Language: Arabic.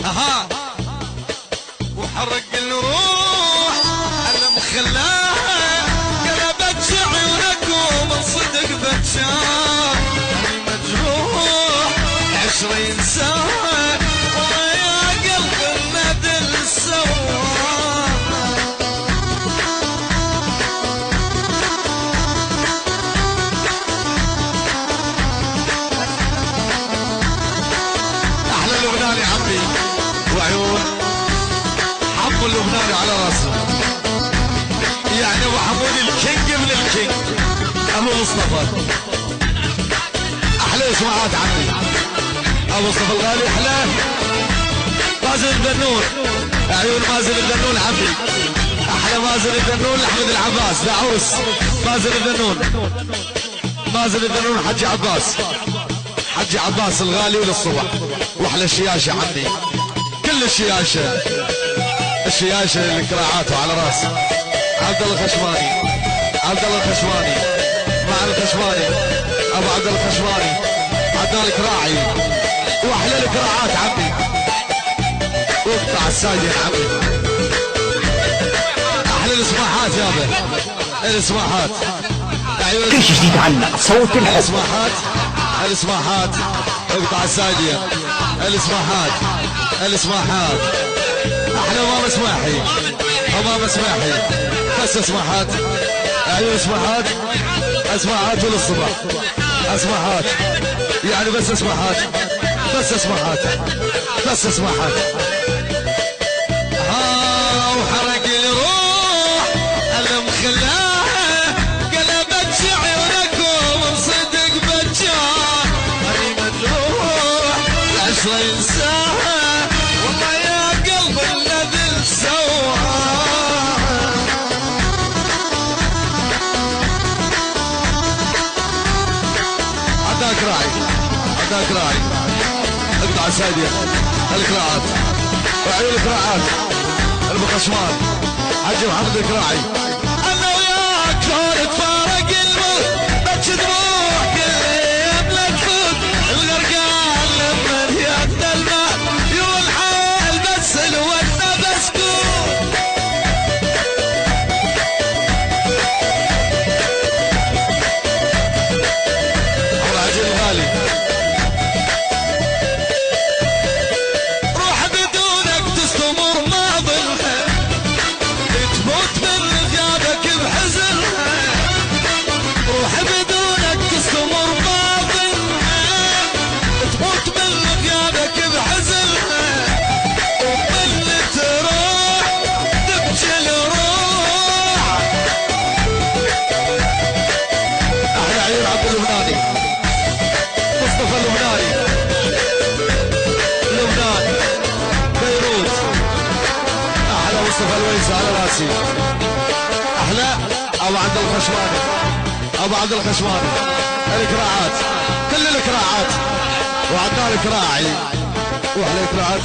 اها وحرق الروح علم خلاها قلبت عيونك ومن صدق بتشاف مجروح 20 سنة ويا قلب الندل سوا احلى لبناني عمي وعيون حمو اللبناني على راسه يعني ابو حمود الكينج من الكينج ابو مصطفى احلى اسمعات عمي ابو مصطفى الغالي احلى مازن الدنون عيون مازن الدنون عمي احلى مازن الدنون احمد العباس ذا عرس مازن الدنون مازن الدنون حجي عباس حجي عباس الغالي وللصبح واحلى الشياشه عمي كل الشياشه الشياشه الكراعات وعلى راسه عبد الله الخشماني عبد الله الخشماني مع الخشماني ابو عبد الله الخشماني عدنان الكراعي واحلى الكراعات عمي واقطع الساجن عمي احلى الاسماحات يابا الاسماحات كل شيء جديد عنا صوت الحب الاسماحات الاسماحات اقطع الساجن الاسماحات الاسماحات احلى ماما اسماحي ماما اسماحي بس اسماحات عيون اسماحات اسماحات وللصبح اسماحات يعني بس اسماحات بس اسماحات بس اسماحات ها وحرق الروح ألم خلاها قلبت عيونك ومن صدق بتشاف هني مجروح 20 ساعة والله يا قلب الذل سوا عداك راعي عداك راعي اقطع سايدية الكراعات وعيون الكراعات المخشمان حجي محمد الكراعي انا وياك شلون تفارق الموت بتش دموع كل يوم لا تفوت الغرقان لما ياخذ الماء يقول حال بس الوقت بسكوت ابو العجيب الغالي روح بدونك تستمر ما ظلها تموت من غيابك بحزنها روح بدونك تستمر ما ظلها تموت من غيابك بحزنها ومن تروح تبكي الروح احلى عيون عبد اللبناني مصطفى اللبناني لبنان بيروت احلى مصطفى الويس على راسي احلى ابو عبد الخشماني ابو عبد الخشماني الكراعات كل الكراعات وعدنان الكراعي واحلى الكراعات